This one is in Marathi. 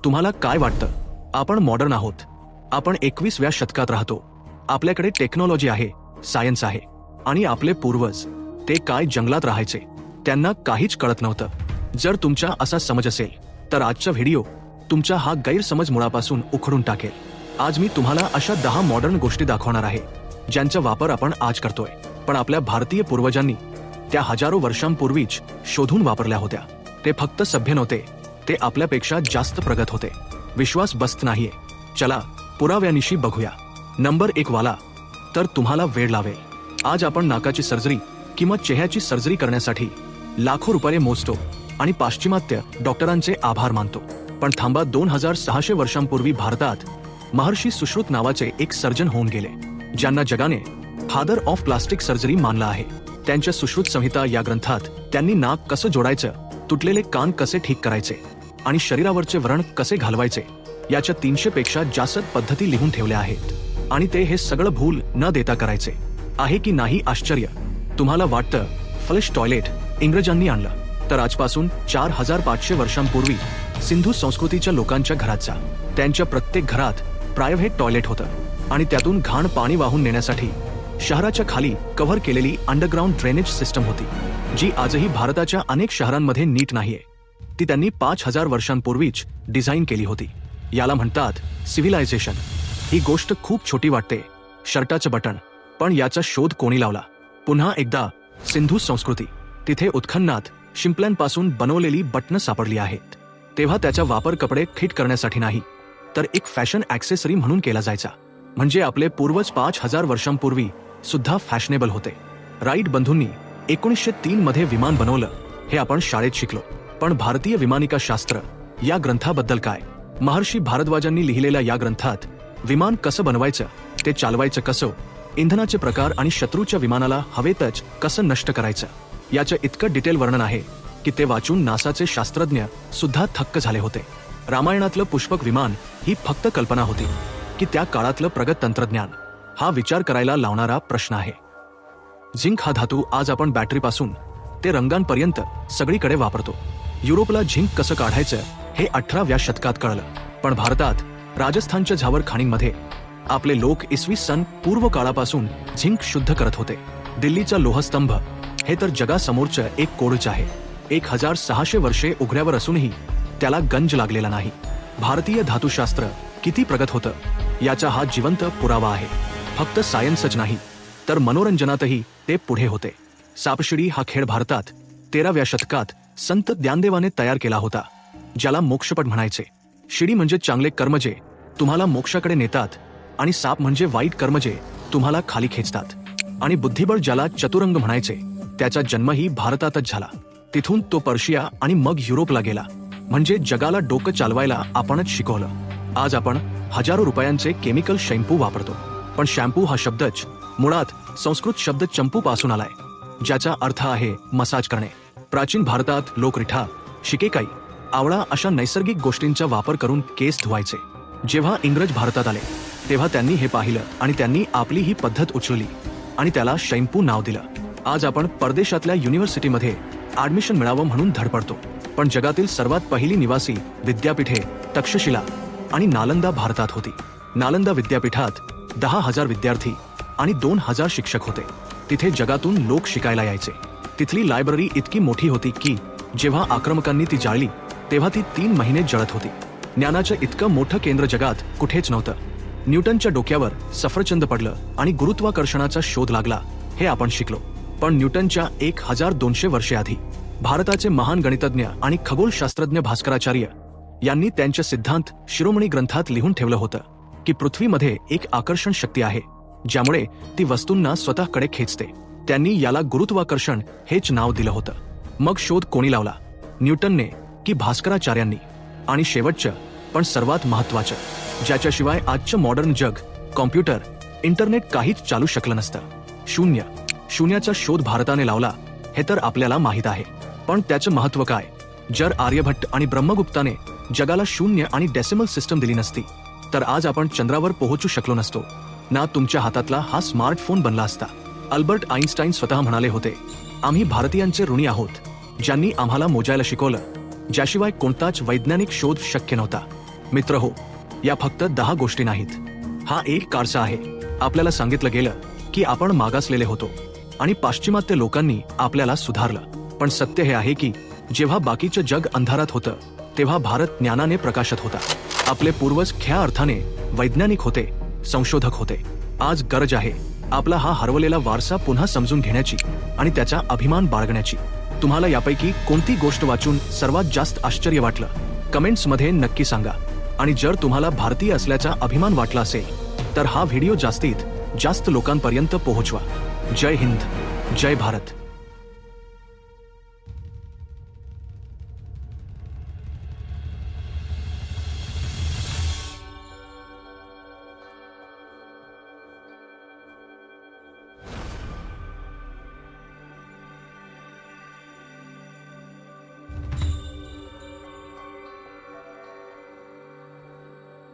तुम्हाला काय वाटतं? आपण मॉडर्न आहोत, आपण 21व्या शतकात राहतो, आपल्याकडे टेक्नॉलॉजी आहे, सायन्स आहे, आणि आपले पूर्वज ते काय जंगलात राहायचे, त्यांना काहीच कळत नव्हतं. जर तुमचा असा समज असेल तर आजचा व्हिडिओ तुमचा हा गैरसमज मुळापासून उखडून टाकेल. आज मी तुम्हाला अशा 10 मॉडर्न गोष्टी दाखवणार आहे ज्यांचा वापर आपण आज करतोय, पण आपल्या भारतीय पूर्वजांनी त्या हजारो वर्षांपूर्वीच शोधून वापरल्या होत्या. ते फक्त सभ्य नव्हते, ते आपल्यापेक्षा जास्त प्रगत होते. विश्वास बसत नाहीये? चला पुराव्यानिशी बघूया. नंबर 1 वाला तर तुम्हाला वेळ लावेल. आज आपण नाकाची सर्जरी किंवा चेहऱ्याची सर्जरी करण्यासाठी लाखो रुपये मोजतो आणि पाश्चिमात्य डॉक्टरांचे आभार मानतो. पण थांबा, 2600 वर्षांपूर्वी भारतात महर्षी सुश्रुत नावाचे एक सर्जन होऊन गेले, ज्यांना जगाने फादर ऑफ प्लास्टिक सर्जरी मानलं आहे. त्यांच्या सुश्रुत संहिता या ग्रंथात त्यांनी नाक कसं जोडायचं, तुटलेले कान कसे ठीक करायचे आणि शरीरावरचे व्रण कसे घालवायचे याच्या 300 पेक्षा जास्त पद्धती लिहून ठेवल्या आहेत. आणि ते हे सगळं भूल न देता करायचे. आहे की नाही आश्चर्य? तुम्हाला वाटतं फ्लश टॉयलेट इंग्रजांनी आणलं, तर आजपासून 4500 वर्षांपूर्वी सिंधू संस्कृतीच्या लोकांच्या घरात जा. त्यांच्या प्रत्येक घरात प्रायव्हेट टॉयलेट होतं आणि त्यातून घाण पाणी वाहून नेण्यासाठी शहराच्या खाली कव्हर केलेली अंडरग्राऊंड ड्रेनेज सिस्टम होती, जी आजही भारताच्या अनेक शहरांमध्ये नीट नाहीये. ती त्यांनी 5000 वर्षांपूर्वीच डिझाईन केली होती. याला म्हणतात सिव्हिलायझेशन. ही गोष्ट खूप छोटी वाटते, शर्टाचं बटन, पण याचा शोध कोणी लावला? पुन्हा एकदा सिंधू संस्कृती. तिथे उत्खननात शिंपल्यांपासून बनवलेली बटणं सापडली आहेत. तेव्हा त्याचा वापर कपडे फिट करण्यासाठी नाही, तर एक फॅशन ॲक्सेसरी म्हणून केला जायचा. म्हणजे आपले पूर्वज 5000 वर्षांपूर्वी सुद्धा फॅशनेबल होते. राईट बंधूंनी 1903 मध्ये विमान बनवलं, हे आपण शाळेत शिकलो. पण भारतीय विमानिका शास्त्र या ग्रंथाबद्दल काय? महर्षी भारद्वाजांनी लिहिलेल्या या ग्रंथात विमान कसं बनवायचं, ते चालवायचं कसं, इंधनाचे प्रकार आणि शत्रूच्या विमानाला हवेतच कसं नष्ट करायचं, याचं इतकं डिटेल वर्णन आहे की ते वाचून नासाचे शास्त्रज्ञ सुद्धा थक्क झाले होते. रामायणातलं पुष्पक विमान ही फक्त कल्पना होती की त्या काळातलं प्रगत तंत्रज्ञान? हा विचार करायला लावणारा प्रश्न आहे. झिंक हा धातू आज आपण बॅटरीपासून ते रंगांपर्यंत सगळीकडे वापरतो. युरोपला झिंक कसं काढायचं हे 18व्या शतकात कळलं, पण भारतात राजस्थानच्या झावर खाणींमध्ये आपले लोक इसवी सन पूर्व काळापासून झिंक शुद्ध करत होते. दिल्लीचा लोहस्तंभ हे तर जगासमोरचं एक कोडच आहे. 1600 वर्षे उघड्यावर असूनही त्याला गंज लागलेला नाही. भारतीय धातुशास्त्र किती प्रगत होतं याचा हा जिवंत पुरावा आहे. फक्त सायन्सच नाही, तर मनोरंजनातही ते पुढे होते. सापशिडी हा खेळ भारतात 13व्या शतकात संत ज्ञानदेवाने तयार केला होता, ज्याला मोक्षपट म्हणायचे. शिडी म्हणजे चांगले कर्म जे तुम्हाला मोक्षाकडे नेतात, आणि साप म्हणजे वाईट कर्म जे तुम्हाला खाली खेचतात. आणि बुद्धिबळ ज्याला चतुरंग म्हणायचे, त्याचा जन्मही भारतातच झाला. तिथून तो पर्शिया आणि मग युरोपला गेला. म्हणजे जगाला डोकं चालवायला आपणच शिकवलं. आज आपण हजारो रुपयांचे केमिकल शॅम्पू वापरतो, पण शॅम्पू हा शब्दच मुळात संस्कृत शब्द चंपू पासून आलाय, ज्याचा अर्थ आहे मसाज करणे. प्राचीन भारतात लोक रिठा, शिकेकाई, आवळा अशा नैसर्गिक गोष्टींचा वापर करून केस धुवायचे. जेव्हा इंग्रज भारतात आले तेव्हा त्यांनी हे पाहिलं आणि त्यांनी आपली ही पद्धत उचलली आणि त्याला शॅम्पू नाव दिलं. आज आपण परदेशातल्या युनिव्हर्सिटीमध्ये ऍडमिशन मिळावं म्हणून धडपडतो, पण जगातील सर्वात पहिली निवासी विद्यापीठे तक्षशिला आणि नालंदा भारतात होती. नालंदा विद्यापीठात 10,000 विद्यार्थी आणि 2,000 शिक्षक होते. तिथे जगातून लोक शिकायला यायचे. तिथली लायब्ररी इतकी मोठी होती की जेव्हा आक्रमकांनी ती जाळली तेव्हा ती 3 महिने जळत होती. ज्ञानाचं इतकं मोठं केंद्र जगात कुठेच नव्हतं. न्यूटनच्या डोक्यावर सफरचंद पडलं आणि गुरुत्वाकर्षणाचा शोध लागला, हे आपण शिकलो. पण न्यूटनच्या 1200 वर्षे आधी भारताचे महान गणितज्ञ आणि खगोलशास्त्रज्ञ भास्कराचार्य यांनी त्यांचे सिद्धांत शिरोमणी ग्रंथात लिहून ठेवलं होतं की पृथ्वीमध्ये एक आकर्षण शक्ती आहे, ज्यामुळे ती वस्तूंना स्वतःकडे खेचते. त्यांनी याला गुरुत्वाकर्षण हेच नाव दिलं होतं. मग शोध कोणी लावला? न्यूटनने की भास्कराचार्यांनी? आणि शेवटचं पण सर्वात महत्वाचं, ज्याच्याशिवाय आजचं मॉडर्न जग, कॉम्प्युटर, इंटरनेट काहीच चालू शकलं नसतं, शून्य. शून्याचा शोध भारताने लावला हे तर आपल्याला माहित आहे, पण त्याचं महत्व काय? जर आर्यभट्ट आणि ब्रह्मगुप्ताने जगाला शून्य आणि डेसिमल सिस्टम दिली नसती तर आज आपण चंद्रावर पोहोचू शकलो नसतो ना. तुमच्या हातातला हा स्मार्टफोन बनला असता. अल्बर्ट आइन्स्टाईन स्वतः म्हणाले होते, आम्ही भारतीयांचे ऋणी आहोत, ज्यांनी आम्हाला मोजायला शिकवलं, ज्याशिवाय कोणताच वैज्ञानिक शोध शक्य नव्हता. मित्र हो, या फक्त 10 गोष्टी नाहीत. हा एक कारसा आहे. आपल्याला सांगितलं गेलं की आपण मागासलेले होतो आणि पाश्चिमात्य लोकांनी आपल्याला सुधारलं. पण सत्य हे आहे की जेव्हा बाकीचं जग अंधारात होतं तेव्हा भारत ज्ञानाने प्रकाशत होता. आपले पूर्वज खऱ्या अर्थाने वैज्ञानिक होते, संशोधक होते. आज गरज आहे आपला हा हरवलेला वारसा पुन्हा समजून घेण्याची आणि त्याचा अभिमान बाळगण्याची. तुम्हाला यापैकी कोणती गोष्ट वाचून सर्वात जास्त आश्चर्य वाटलं, कमेंट्समध्ये नक्की सांगा. आणि जर तुम्हाला भारतीय असल्याचा अभिमान वाटला असेल तर हा व्हिडिओ जास्तीत जास्त लोकांपर्यंत पोहोचवा. जय हिंद, जय भारत.